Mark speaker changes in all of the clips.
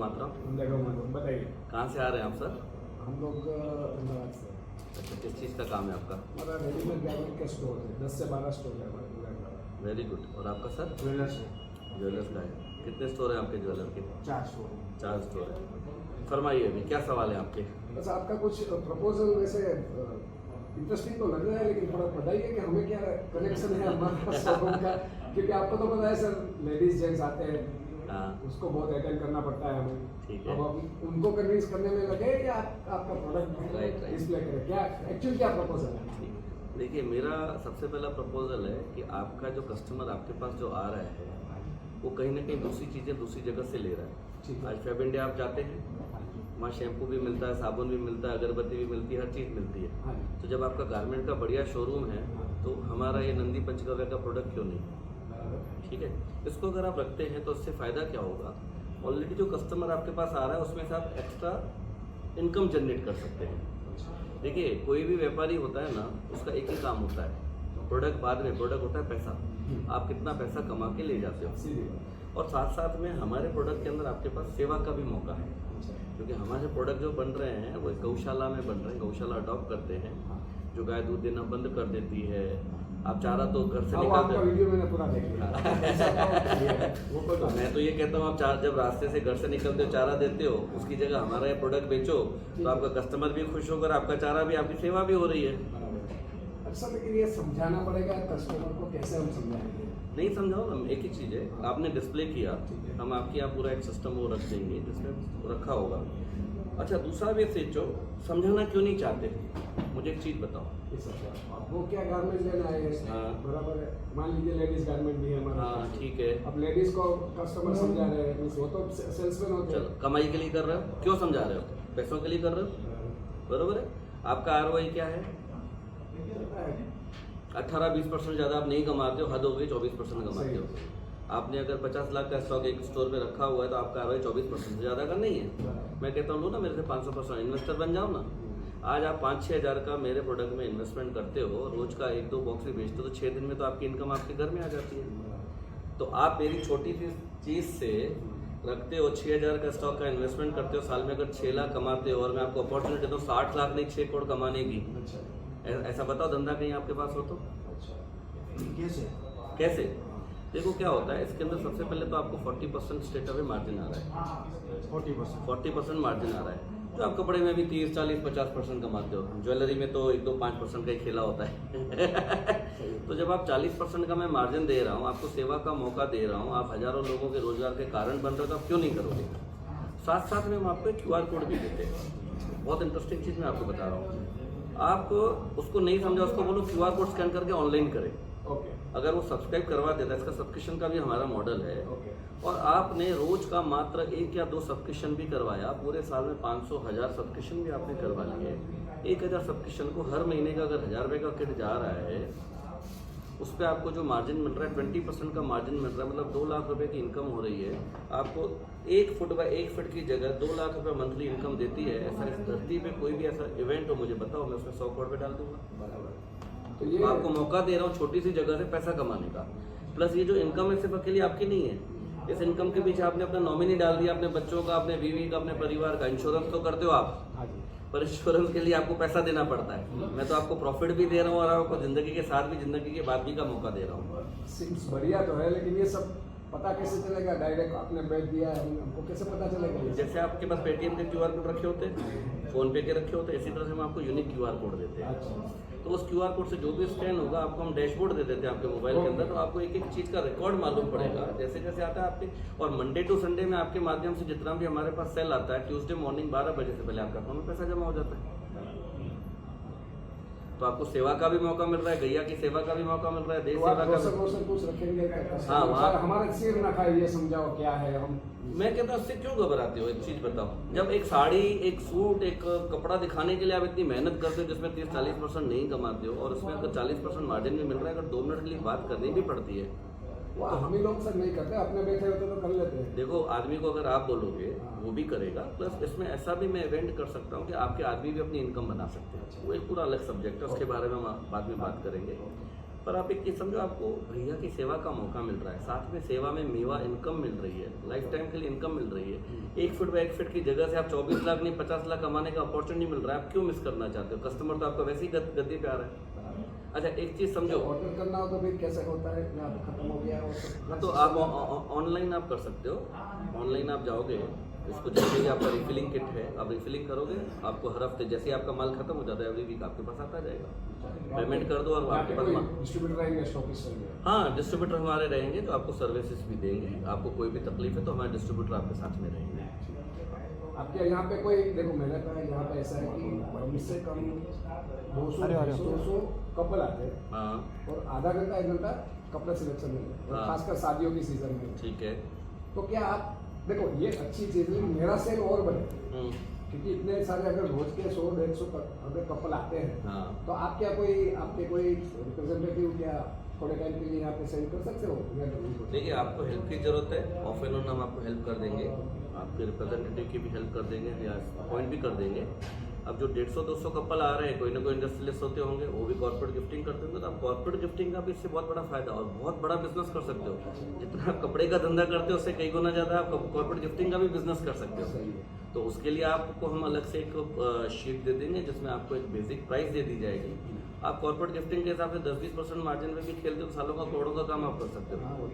Speaker 1: मातरम।
Speaker 2: बताइए।
Speaker 1: कहाँ से आ रहे हैं आप सर?
Speaker 2: हम लोग अहमदाबाद से।
Speaker 1: अच्छा, किस चीज़ का काम है आपका?
Speaker 2: हमारा रेडीमेड गारमेंट का स्टोर है, 10 से 12 स्टोर है हमारे पूरे।
Speaker 1: Very good. और आपका सर?
Speaker 2: ज्वेलर्स है,
Speaker 1: ज्वेलर्स का है। कितने स्टोर हैं आपके ज्वेलर के?
Speaker 2: 4 स्टोर।
Speaker 1: 4 स्टोर है। फरमाइए अभी क्या सवाल है आपके?
Speaker 2: बस आपका कुछ प्रपोजल वैसे इंटरेस्टिंग तो लग रहा है, लेकिन थोड़ा बताइए कि हमें क्या कनेक्शन है हमारा शोरूम का, क्योंकि आपको तो पता है सर, लेडीज जेंट्स आते हैं,
Speaker 1: हाँ
Speaker 2: उसको बहुत अटेंड करना पड़ता है हमें।
Speaker 1: ठीक है।
Speaker 2: अब हम उनको कन्विंस करने में लगे या आपका प्रोडक्ट
Speaker 1: राइट।
Speaker 2: डिस्प्ले करें, क्या एक्चुअली क्या प्रपोजल है?
Speaker 1: देखिए, मेरा सबसे पहला प्रपोजल है कि आपका जो कस्टमर आपके पास जो आ रहा है वो कहीं ना कहीं दूसरी चीज़ें दूसरी जगह से ले रहा
Speaker 2: ठीक
Speaker 1: है।
Speaker 2: है।
Speaker 1: आज फैब इंडिया आप जाते हैं, वहाँ शैम्पू भी मिलता है, साबुन भी मिलता है, अगरबत्ती भी मिलती है, हर चीज़ मिलती है।
Speaker 2: हाँ जी।
Speaker 1: तो जब आपका गारमेंट का बढ़िया शोरूम है तो हमारा ये नंदी पंचगव्य का प्रोडक्ट क्यों नहीं? ठीक है। इसको अगर आप रखते हैं तो इससे फ़ायदा क्या होगा? ऑलरेडी जो कस्टमर आपके पास आ रहा है उसमें से आप एक्स्ट्रा इनकम जनरेट कर सकते हैं। देखिए, कोई भी व्यापारी होता है ना, उसका एक ही काम होता है, प्रोडक्ट बाद में, प्रोडक्ट होता है पैसा। आप कितना पैसा कमा के ले जाते हो।
Speaker 2: सीधी बात।
Speaker 1: और साथ साथ में हमारे प्रोडक्ट के अंदर आपके पास सेवा का भी मौका है, क्योंकि हमारे प्रोडक्ट जो बन रहे हैं वो एक गौशाला में बन रहे हैं। गौशाला अडॉप्ट करते हैं, जो गाय दूध देना बंद कर देती है। आप चारा तो घर से
Speaker 2: अब
Speaker 1: निकालते
Speaker 2: आपका
Speaker 1: हो।
Speaker 2: वीडियो मैंने पूरा देख लिया। वो
Speaker 1: तो मैं तो ये कहता हूँ, आप जब रास्ते से घर से निकलते हो चारा देते हो, उसकी जगह हमारा ये प्रोडक्ट बेचो तो आपका कस्टमर भी खुश होकर, आपका चारा भी, आपकी सेवा भी हो रही है।
Speaker 2: अच्छा, लेकिन ये समझाना पड़ेगा कस्टमर को, कैसे हम समझाएंगे?
Speaker 1: नहीं समझाओ ना, एक ही चीज़ है, आपने डिस्प्ले किया, हम आपके यहाँ पूरा एक सिस्टम वो रख देंगे जिसमें रखा होगा। अच्छा, दूसरा भी सोचो, समझाना क्यों नहीं चाहते? मुझे एक चीज़ बताओ।
Speaker 2: वो क्या गारमेंट लेना है?
Speaker 1: हाँ।
Speaker 2: बराबर है। मान लीजिए लेडीज गारमेंट भी है हमारा।
Speaker 1: हाँ ठीक है।
Speaker 2: अब लेडीज को कस्टमर समझा रहे हैं, वो तो सेल्समैन होते
Speaker 1: चलो,
Speaker 2: हैं।
Speaker 1: कमाई के लिए कर रहे हो, क्यों समझा रहे हो? पैसों के लिए कर रहे हो, बरोबर है। आपका ROI क्या है? 18-20% ज़्यादा आप नहीं कमाते हो, हद हो गई 24% कमाते हो। आपने अगर 50 लाख का स्टॉक एक स्टोर में रखा हुआ है तो आपका ROI 24% से ज़्यादा का नहीं है। मैं कहता हूँ लो ना, मेरे से 500% इन्वेस्टर बन जाओ ना। आज आप 5-6 हज़ार का मेरे प्रोडक्ट में इन्वेस्टमेंट करते हो, रोज का 1-2 बॉक्स भी बेचते हो, तो 6 दिन में तो आपकी इनकम आपके घर में आ जाती है। तो आप मेरी छोटी सी चीज़ से रखते हो, 6 हज़ार का स्टॉक का इन्वेस्टमेंट करते हो, साल में अगर 6 लाख कमाते हो, और मैं आपको अपॉर्चुनिटी देता हूँ 60 लाख नहीं 6 करोड़ कमाने की। ऐसा बताओ, धंधा कहीं आपके पास हो तो? कैसे? देखो क्या होता है इसके अंदर, सबसे पहले तो आपको 40% स्टेट अवे मार्जिन आ रहा है। 40% मार्जिन आ रहा है। तो आप कपड़े में भी 30, 40, 50% कमाते हो, ज्वेलरी में तो 1-2-5% का ही खेला होता है। तो जब आप 40% का मैं मार्जिन दे रहा हूँ, आपको सेवा का मौका दे रहा हूँ, आप हजारों लोगों के रोजगार के कारण बन रहे हो, तो आप क्यों नहीं करोगे? साथ साथ में हम आपको एक QR कोड भी देते हैं। बहुत इंटरेस्टिंग चीज़ मैं आपको बता रहा हूँ। आप उसको नहीं समझा, उसको बोलो QR कोड स्कैन करके ऑनलाइन करें। अगर वो सब्सक्राइब करवा देता है, इसका सब्सक्रिप्शन का भी हमारा मॉडल है। और आपने रोज का मात्र 1 या 2 सब्सक्रिप्शन भी करवाया, पूरे साल में 500-1000 सब्सक्रिप्शन भी आपने करवा लिए। 1000 सब्सक्रिप्शन को हर महीने का अगर 1000 रुपये का किट जा रहा है, उस पर आपको जो मार्जिन मिल रहा है 20% का मार्जिन मिल रहा है, मतलब 2 लाख रुपए की इनकम हो रही है। आपको 1 फुट बाय 1 फीट की जगह 2 लाख रुपए मंथली इनकम देती है। ऐसा इस धरती पे कोई भी ऐसा इवेंट हो, मुझे बताओ, मैं उसमें 100 करोड़ पे डाल दूंगा। तो ये आपको मौका दे रहा हूँ छोटी सी जगह से पैसा कमाने का। प्लस ये जो इनकम है सिर्फ अकेली आपकी नहीं है, इस इनकम के पीछे आपने अपना नॉमिनी डाल दिया, अपने बच्चों का, अपने बीवी का, अपने परिवार का। इंश्योरेंस तो करते हो आप, पर इंश्योरेंस के लिए आपको पैसा देना पड़ता है। मैं तो आपको प्रॉफिट भी दे रहा हूँ और आपको जिंदगी के साथ भी, जिंदगी के बाद भी का मौका दे रहा हूँ।
Speaker 2: सिम्स बढ़िया तो है, लेकिन ये सब पता कैसे चलेगा? डायरेक्ट आपने बेच दिया है, हमको कैसे पता चलेगा?
Speaker 1: जैसे आपके पास पेटीएम के QR कोड रखे होते हैं, फोन पे के रखे होते हैं, इसी तरह से हम आपको यूनिक QR कोड देते हैं। तो उस QR कोड से जो भी स्कैन होगा, आपको हम डैशबोर्ड दे देते हैं आपके मोबाइल के अंदर, तो आपको एक एक चीज़ का रिकॉर्ड मालूम पड़ेगा जैसे जैसे आता है आपके। और मंडे टू संडे में आपके माध्यम से जितना भी हमारे पास सेल आता है, ट्यूसडे मॉर्निंग 12 बजे से पहले आपका अकाउंट में पैसा जमा हो जाता है। तो आपको सेवा का भी मौका मिल रहा है, गैया की सेवा का भी मौका मिल रहा है, देश सेवा का भी।
Speaker 2: कुछ रखेंगे?
Speaker 1: हाँ, वहाँ
Speaker 2: हमारा सिर ना खाए, ये समझाओ क्या है। हम
Speaker 1: मैं कहता हूँ उससे क्यों घबराते हो? एक चीज बताओ, जब एक साड़ी, एक सूट, एक कपड़ा दिखाने के लिए आप इतनी मेहनत करते हो जिसमें 30-40% नहीं कमाते हो, और उसमें अगर 40% मार्जिन भी मिल रहा है, अगर 2 मिनट के लिए बात करनी भी पड़ती है,
Speaker 2: वो हम ही लोग सर नहीं करते, अपने बैठे होते तो कर लेते हैं।
Speaker 1: देखो आदमी को अगर आप बोलोगे वो भी करेगा। प्लस इसमें ऐसा भी मैं इवेंट कर सकता हूँ कि आपके आदमी भी अपनी इनकम बना सकते हैं। वो एक पूरा अलग सब्जेक्ट है, उसके बारे में हम बाद में बात करेंगे। पर आप एक चीज समझो, आपको भैया की सेवा का मौका मिल रहा है, साथ में सेवा में मेवा इनकम मिल रही है, लाइफ टाइम के लिए इनकम मिल रही है। 1 फुट बाय 1 फीट की जगह से आप 24 लाख नहीं 50 लाख कमाने का अपॉर्चुनिटी मिल रहा है, आप क्यों मिस करना चाहते हो? कस्टमर तो आपका वैसे ही गद्दी पे आ रहा है। अच्छा एक चीज समझो,
Speaker 2: ऑर्डर करना हो तो फिर कैसे होता है, या खत्म हो गया है वो सब?
Speaker 1: तो आप ऑनलाइन आप कर सकते हो। ऑनलाइन आप जाओगे, इसको जैसे ही आपका रिफिलिंग किट है, आप रिफिलिंग करोगे, आपको हर हफ्ते जैसे ही आपका माल खत्म हो जाता है, एवरी वीक आपके पास आता जाएगा। पेमेंट कर दो और आपके पास
Speaker 2: डिस्ट्रीब्यूटर रहेंगे, स्टॉकिस्ट रहेंगे?
Speaker 1: हाँ, डिस्ट्रीब्यूटर हमारे रहेंगे जो आपको सर्विसेज भी देंगे। आपको कोई भी तकलीफ है तो हमारे डिस्ट्रीब्यूटर आपके साथ में रहेंगे।
Speaker 2: आपके यहाँ पे कोई, देखो मैंने कहा यहाँ पे ऐसा है कि कम से कम 200 कपल आते हैं,
Speaker 1: हाँ
Speaker 2: और आधा घंटा 1 घंटा कपड़ा सिलेक्शन में, और
Speaker 1: हाँ।
Speaker 2: खासकर शादियों की सीजन में।
Speaker 1: ठीक है।
Speaker 2: तो क्या आप, देखो ये अच्छी चीज़ है, मेरा सेल और बढ़े, क्योंकि इतने सारे अगर रोज के 100-150 अगर कपल आते हैं,
Speaker 1: हाँ।
Speaker 2: तो आप क्या आपके कोई रिप्रेजेंटेटिव क्या थोड़े टाइम के लिए यहाँ पे सेंड कर सकते हो?
Speaker 1: देखिए आपको हेल्प की जरूरत है, ऑफ एंड ऑन हम आपको हेल्प कर देंगे, आपके रिप्रेजेंटेटिव की भी हेल्प कर देंगे या अपॉइंट भी कर देंगे। अब जो 150-200 कपल आ रहे हैं, कोई ना कोई इंडस्ट्रियलिस्ट होते होंगे, वो भी कॉर्पोरेट गिफ्टिंग करते होंगे, तो आप कॉर्पोरेट गिफ्टिंग का भी इससे बहुत बड़ा फायदा और बहुत बड़ा बिजनेस कर सकते हो। जितना आप कपड़े का धंधा करते हो उससे कई गुना ज़्यादा आप कॉर्पोरेट गिफ्टिंग का भी बिजनेस कर सकते हो। तो उसके लिए आपको हम अलग से एक शीट दे देंगे जिसमें आपको एक बेसिक प्राइस दे दी जाएगी। आप कॉर्पोरेट गिफ्टिंग के हिसाब से 10-20% मार्जिन में भी खेलते हो, सालों का करोड़ों का काम आप कर सकते हो।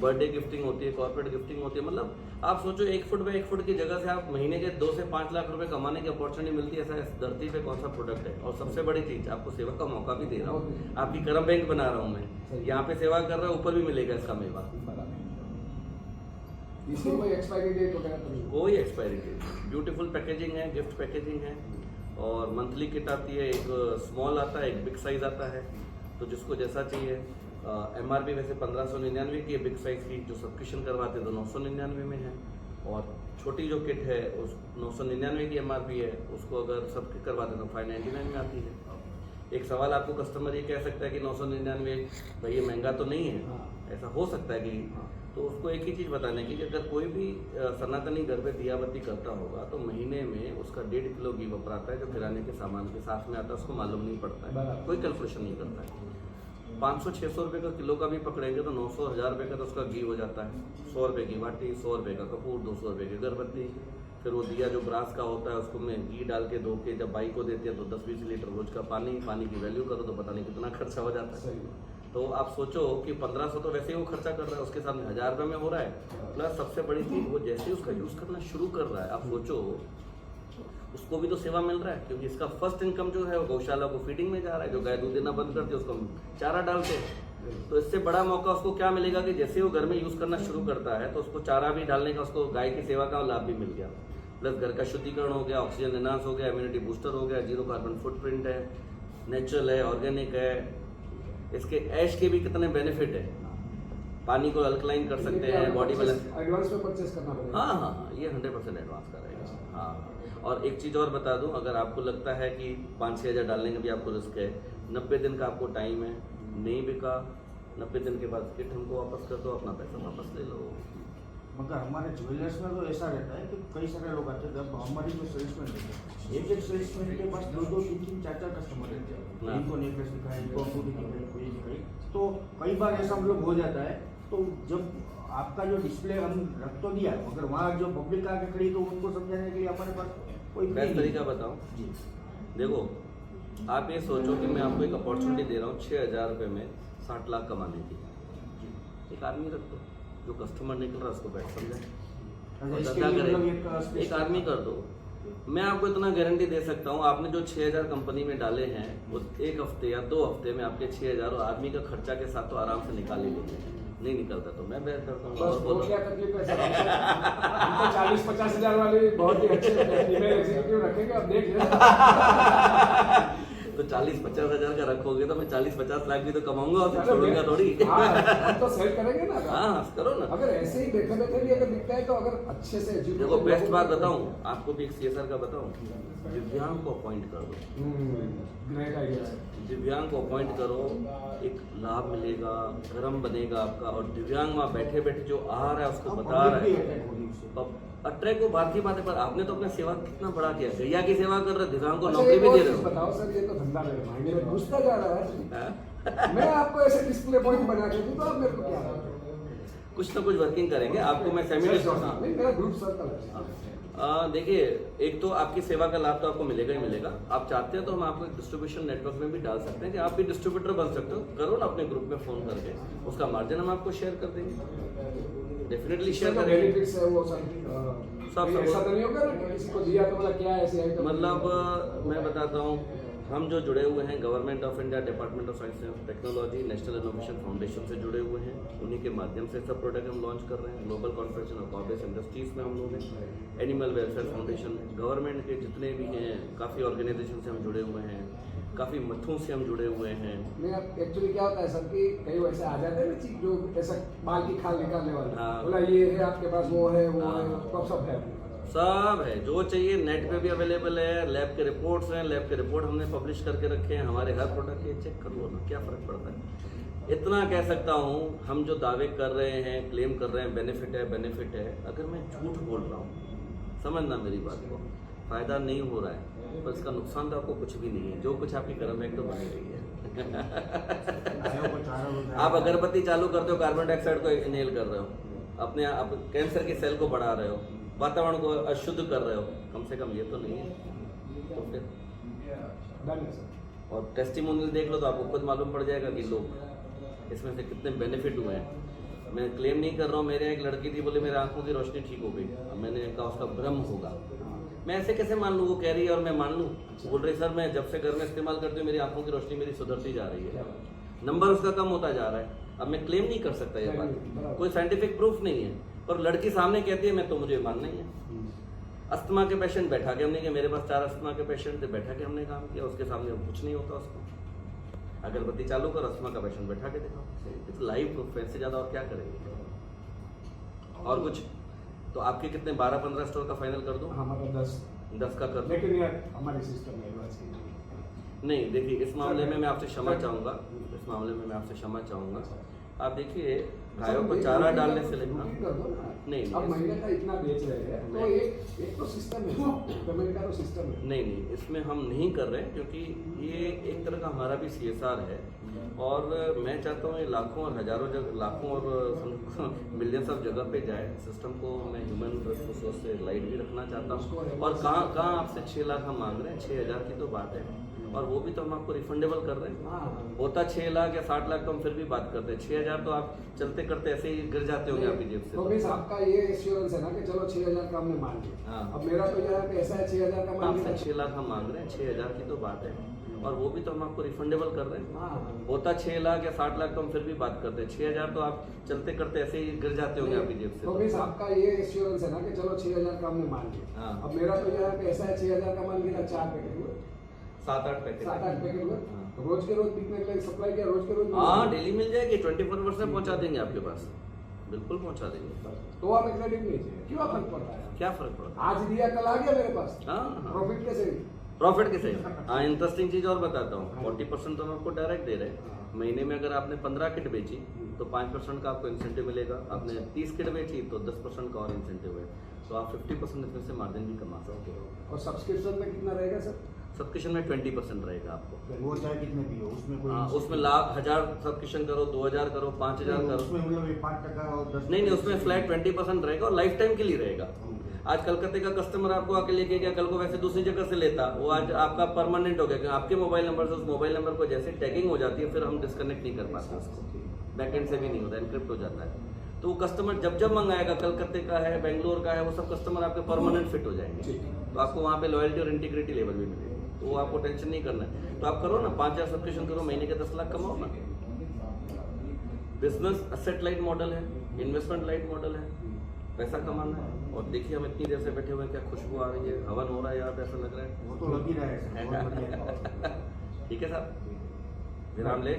Speaker 1: बर्थडे गिफ्टिंग होती है, कॉर्पोरेट गिफ्टिंग होती है, मतलब आप सोचो 1 फुट बाय 1 फुट की जगह से आप महीने के 2 से 5 लाख रुपए कमाने की अपॉर्चुनिटी मिलती है। ऐसा इस धरती पे कौन सा प्रोडक्ट है? और सबसे बड़ी चीज, आपको सेवा का मौका भी दे रहा हूँ, आपकी कर्म बैंक बना रहा हूँ मैं, यहाँ पे सेवा कर रहा हूँ, ऊपर भी मिलेगा इसका मेवा।
Speaker 2: इसमें कोई एक्सपायरी डेट वगैरह तो नहीं?
Speaker 1: कोई एक्सपायरी डेट, ब्यूटीफुल पैकेजिंग है, गिफ्ट पैकेजिंग है, और मंथली किट आती है, एक स्मॉल आता है, एक बिग साइज आता है, तो जिसको जैसा चाहिए। MRP वैसे 1599 की है बिग साइज की, जो सब्सक्रिप्शन करवाते हैं तो 999 में है, और छोटी जो किट है उस 999 की MRP है, उसको अगर सब करवाते हैं तो 599 में आती है। एक सवाल आपको कस्टमर ये कह सकता है कि 999 भाई ये महंगा तो नहीं है, ऐसा हो सकता है कि, तो उसको एक ही चीज़ बताने की कि अगर कोई भी सनातनी घर पे दिया बत्ती करता होगा तो महीने में उसका 1.5 किलो घी वपराता है, जो किराने के सामान के साथ में आता है, उसको मालूम नहीं पड़ता है, कोई कैलकुलेशन नहीं करता है। 500-600 रुपये का किलो का भी पकड़ेंगे तो 900-1000 रुपये का तो उसका घी हो जाता है। 100 रुपये की बाटी, 100 रुपये का कपूर, 200 रुपये की अगरबत्ती, फिर वो दिया जो ब्रास का होता है उसको में घी डाल के धो के जब बाई को देती है तो 10-20 लीटर रोज का पानी की वैल्यू करो तो पता नहीं कितना खर्चा हो जाता है। तो आप सोचो कि 1500 तो वैसे ही वो खर्चा कर रहा है, उसके सामने 1000 रुपये में हो रहा है, प्लस सबसे बड़ी चीज़ वो जैसे ही उसका यूज़ करना शुरू कर रहा है, आप सोचो उसको भी तो सेवा मिल रहा है, क्योंकि इसका फर्स्ट इनकम जो है वो गौशाला को फीडिंग में जा रहा है, जो गाय दूध देना बंद करते हैं उसको चारा डालते हैं। तो इससे बड़ा मौका उसको क्या मिलेगा कि जैसे वो घर में यूज़ करना शुरू करता है तो उसको चारा भी डालने का, उसको गाय की सेवा का लाभ भी मिल गया, प्लस घर का शुद्धिकरण हो गया, ऑक्सीजन एनहांस हो गया, इम्यूनिटी बूस्टर हो गया, 0 कार्बन फुटप्रिंट है, नेचुरल है, ऑर्गेनिक है, इसके ऐश के भी कितने बेनिफिट है, पानी को अल्कलाइन कर सकते हैं, बॉडी बैलेंस।
Speaker 2: एडवांस में परचेस करना पड़ेगा?
Speaker 1: हाँ, ये 100% एडवांस का रहेगा। हाँ, और एक चीज़ और बता दूं, अगर आपको लगता है कि 5-6 हज़ार डालने का भी आपको रिस्क है, 90 दिन का आपको टाइम है, नहीं बिका 90 दिन के बाद किट हमको वापस कर दो, अपना पैसा वापस ले लो।
Speaker 3: मगर हमारे ज्वेलर्स में तो ऐसा रहता है कि कई सारे लोग आते हैं, जब हमारी जो सेल्समैन रहते हैं, एक सेल्समैन के पास 2-2, 3-3, 4-4 कस्टमर रहते हैं, इनको नेकलेस दिखाए, इनको अंगूठी दिखाई, कोई दिखाई, तो कई बार ऐसा हम लोग हो जाता है। तो जब आपका जो डिस्प्ले हम रख तो दिया, मगर वहाँ जो पब्लिक आके खड़ी तो उनको समझाने के लिए हमारे पास कोई
Speaker 1: बेस्ट तरीका बताऊं
Speaker 3: जी।
Speaker 1: देखो, आप ये सोचो कि मैं आपको एक अपॉर्चुनिटी दे रहा हूँ 6000 रुपये में 60 लाख कमाने की। एक आदमी रख दो, जो कस्टमर निकल रहा है उसको बैठ समझे, धंधा करे, एक आदमी कर दो। मैं आपको इतना गारंटी दे सकता हूँ, आपने जो 6000 कंपनी में डाले हैं वो 1 हफ्ते या 2 हफ्ते में आपके 6000 और आदमी का खर्चा के साथ तो आराम से निकाल ही लेंगे। नहीं निकलता तो मैं बेहतर करता हूँ।
Speaker 2: बस वो क्या तकलीफ है सर, हम तो 40-50 हज़ार वाले बहुत ही अच्छे फीमेल एग्जीक्यूटिव रखेंगे, अब देख लेना।
Speaker 1: तो 40-50 हज़ार का रखोगे तो मैं 40-50 लाख भी तो कमाऊंगा और फिर छोड़ूंगा थोड़ी।
Speaker 2: हम तो सेल करेंगे ना।
Speaker 1: हाँ करो ना।
Speaker 2: अगर ऐसे ही बैठे बैठे भी अगर दिखता है तो अगर अच्छे से
Speaker 1: देखो बेस्ट बात बताऊं आपको भी, एक CSR का बताऊं, दिव्यांग को अपॉइंट कर दो।
Speaker 2: ग्रेट आइडिया है।
Speaker 1: दिव्यांग को अपॉइंट करो, एक लाभ मिलेगा, गरम बनेगा आपका, और दिव्यांग वहाँ बैठे बैठे जो आ रहा है उसको बता रहा है, अट्रैक्ट को बात की बात है। पर आपने तो अपना सेवा कितना बड़ा किया, गैया की सेवा कर रहे, दिव्यांग को नौकरी भी दे रहे हो।
Speaker 2: बताओ सर, ये तो धंधा मेरे मायने में घुसता जा रहा है। मैं आपको ऐसे डिस्प्ले पॉइंट बना के दूं तो आप मेरे को क्या बोलोगे?
Speaker 1: कुछ ना कुछ वर्किंग करेंगे, आपको मैं सेमिनार
Speaker 2: नहीं, मेरा ग्रुप सर्कल है।
Speaker 1: देखिए, एक तो आपकी सेवा का लाभ तो आपको मिलेगा ही मिलेगा। आप चाहते हैं तो हम आपको एक डिस्ट्रीब्यूशन नेटवर्क में भी डाल सकते हैं कि आप भी डिस्ट्रीब्यूटर बन सकते हो। करो ना अपने ग्रुप में फोन करके, उसका मार्जिन हम आपको शेयर कर देंगे, डेफिनेटली शेयर करेंगे।
Speaker 2: बेनिफिट्स है वो सब
Speaker 1: सब
Speaker 2: ऐसा तो नहीं होगा ना कि किसी को दिया तो बोला क्या ऐसे आइटम,
Speaker 1: मतलब मैं बताता हूँ, हम जो जुड़े हुए हैं government of India, department of science and technology, national innovation foundation से जुड़े हुए हैं। उन्हीं के माध्यम से सब प्रोडक्ट हम लॉन्च कर रहे हैं। Global corporation of obvious industries में हम लोग हैं, एनिमल वेलफेयर फाउंडेशन, गवर्नमेंट के जितने भी हैं काफ़ी ऑर्गेनाइजेशन से हम जुड़े हुए हैं, काफ़ी मठों से हम जुड़े हुए हैं।
Speaker 2: नहीं एक्चुअली क्या होता है सर कि कई वैसे आ जाते हैं ना चीज जो ऐसा बाल की खाल निकालने वाले,
Speaker 1: हाँ।
Speaker 2: बोला ये है आपके पास, वो है वो
Speaker 1: हाँ।
Speaker 2: है, तो सब है।
Speaker 1: सब है, जो चाहिए नेट पे भी अवेलेबल है। लैब के रिपोर्ट्स हैं, लैब के रिपोर्ट हमने पब्लिश करके रखे हैं। हमारे हर प्रोडक्ट के चेक कर लो ना, क्या फ़र्क पड़ता है। इतना कह सकता हूँ, हम जो दावे कर रहे हैं, क्लेम कर रहे हैं, बेनिफिट है, अगर मैं झूठ बोल रहा हूँ, समझना मेरी बात को, फ़ायदा नहीं हो रहा है, पर इसका नुकसान तो आपको कुछ भी नहीं है। जो कुछ आपकी कर्म है तो बनी रही है। आप अगरबत्ती चालू करते हो, कार्बन डाइऑक्साइड को इनहेल कर रहे हो, अपने आप कैंसर की सेल को बढ़ा रहे हो, वातावरण को अशुद्ध कर रहे हो, कम से कम ये तो नहीं है। तो फिर
Speaker 2: डन है सर।
Speaker 1: और टेस्टिमोनियल देख लो तो आपको खुद मालूम पड़ जाएगा कि लोग इसमें से कितने बेनिफिट हुए हैं। मैं क्लेम नहीं कर रहा हूँ। मेरे एक लड़की थी, बोले मेरे आंखों की रोशनी ठीक हो गई। अब मैंने कहा उसका भ्रम होगा। मैं ऐसे कैसे मान लूँ, वो कह रही है और मैं मान लूँ। बोल रही सर मैं जब से घर में इस्तेमाल करती हूँ मेरी आंखों की रोशनी मेरी सुधरती जा रही है, नंबर उसका कम होता जा रहा है। अब मैं क्लेम नहीं कर सकता ये बात, कोई साइंटिफिक प्रूफ नहीं है, पर लड़की सामने कहती है मैं तो मुझे मानना ही है। अस्थमा के पेशेंट बैठा के हमने किया, मेरे पास 4 अस्थमा के पेशेंट थे, बैठा के हमने काम किया, उसके सामने कुछ नहीं होता उसको। अगरबत्ती चालू कर, अस्थमा का पेशेंट बैठा के दिखाओ, तो लाइव प्रूफ है, इससे ज़्यादा और क्या करेंगे। और कुछ तो आपके कितने 12-15 स्टोर का फाइनल कर दूँ?
Speaker 2: हमारा
Speaker 1: 10 का कर दूँ?
Speaker 2: लेकिन यार हमारे सिस्टम में
Speaker 1: नहीं, देखिए इस मामले में मैं आपसे क्षमा चाहूँगा, इस मामले में मैं आपसे क्षमा चाहूँगा। आप देखिए गायों को चारा डालने से लेकर नहीं
Speaker 2: अब महीने का इतना बेच रहे हैं तो एक तो सिस्टम है, पेमेंट का तो सिस्टम है।
Speaker 1: नहीं, इसमें हम नहीं कर रहे हैं, क्योंकि ये एक तरह का हमारा भी CSR है। और मैं चाहता हूँ ये लाखों और हजारों जगह, लाखों और मिलियंस ऑफ जगह पे जाए। सिस्टम को मैं ह्यूमन रिसोर्स से लाइट भी रखना चाहता हूँ। और कहाँ आपसे 6 लाख हम मांग रहे हैं, 6,000 की तो बात है, और वो भी तो हम आपको रिफंडेबल कर रहे हैं। होता 6 लाख या 60 लाख तो हम फिर भी बात करते हैं, 6,000 तो आप चलते करते ऐसे ही गिर जाते होंगे आपकी जेब से।
Speaker 2: तो मीन्स आपका ये एश्योरेंस है ना कि चलो 6,000 का हमने मान लिया।
Speaker 1: हाँ।
Speaker 2: अब मेरा तो यह है कि ऐसा है 6,000 का मान
Speaker 1: आपसे
Speaker 2: लिया,
Speaker 1: 6 लाख हम मांग रहे हैं, 6,000 की तो बात है, और वो भी तो हम आपको रिफंडेबल कर रहे हैं।
Speaker 2: हाँ।
Speaker 1: होता 6 लाख या 60 लाख तो हम फिर भी बात करते हैं, 6,000 तो आप चलते करते ऐसे ही गिर जाते होंगे आपकी जेब से।
Speaker 2: तो मीन्स आपका ये एश्योरेंस है ना कि चलो 6,000 का हमने मान लिया।
Speaker 1: हाँ।
Speaker 2: अब मेरा तो यह है कि ऐसा है 6,000 का मान लिया, 4 पैकेट हुए,
Speaker 1: 7-8 पैकेट।
Speaker 2: 7-8 पैकेट हुए,
Speaker 1: हाँ।
Speaker 2: तो रोज के रोज बिकने के लिए सप्लाई किया, रोज के रोज
Speaker 1: हाँ, डेली मिल जाएगी, 24 आवर्स में पहुंचा देंगे आपके पास, बिल्कुल पहुंचा देंगे।
Speaker 2: तो हमें क्रेडिट नहीं चाहिए, क्यों फर्क पड़ता है?
Speaker 1: क्या फर्क पड़ता
Speaker 2: आज दिया कल आ गया मेरे पास,
Speaker 1: है? हाँ,
Speaker 2: प्रॉफिट कैसे?
Speaker 1: प्रॉफिट के सही। हाँ, इंटरेस्टिंग चीज और बताता हूँ, 40% तो हम आपको डायरेक्ट दे रहे हैं। महीने में अगर आपने 15 किट बेची तो 5% का आपको इंसेंटिव मिलेगा। आपने 30 किट बेची तो 10% का और इंसेंटिव है, तो आप 50% इसमें से मार्जिन भी कमा सकते हो।
Speaker 2: और सब्सक्रिप्शन में कितना रहेगा सर?
Speaker 1: सब्सक्रिप्शन में 20% रहेगा आपको।
Speaker 3: वो चाहे कितने भी हो उसमें कोई
Speaker 1: हाँ, उसमें लाख 1000 सब्सक्रिप्शन करो, 2000 करो, 5000 करो,
Speaker 3: उसमें मतलब ये 5% और 10
Speaker 1: नहीं, उसमें फ्लैट 20% रहेगा और लाइफ टाइम के लिए रहेगा। आज कलकत्ते का कस्टमर आपको आके लेके गया, कल को वैसे दूसरी जगह से लेता, वो आज आपका परमानेंट हो गया, क्योंकि आपके मोबाइल नंबर से उस मोबाइल नंबर को जैसे टैगिंग हो जाती है, फिर हम डिस्कनेक्ट नहीं कर पाते उसको, बैकएंड से भी नहीं होता, एनक्रिप्ट हो जाता है। तो वो कस्टमर जब मंगाएगा, कलकत्ते का है, बेंगलोर का है, वो सब कस्टमर आपके परमानेंट फिट हो जाएंगे, तो आपको वहाँ पे लॉयल्टी और इंटीग्रिटी लेवल भी मिलेगी, तो वो आपको टेंशन नहीं करना है। तो आप करो ना, 5000 सब्सक्रिप्शन करो, महीने के 10 लाख कमाओ ना। बिजनेस असेट लाइट मॉडल है, इन्वेस्टमेंट लाइट मॉडल है, पैसा कमाना है। और देखिए हम इतनी देर से बैठे हुए हैं, क्या खुशबू आ रही है, हवन हो रहा है यहाँ पे, ऐसा लग रहा है।
Speaker 3: वो तो लग ही रहा है सर, बहुत बढ़िया।
Speaker 1: ठीक है साहब, विराम ले,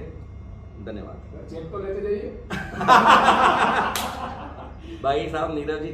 Speaker 1: धन्यवाद।
Speaker 2: चेक तो लेते जाइए।
Speaker 1: भाई साहब नीरज जी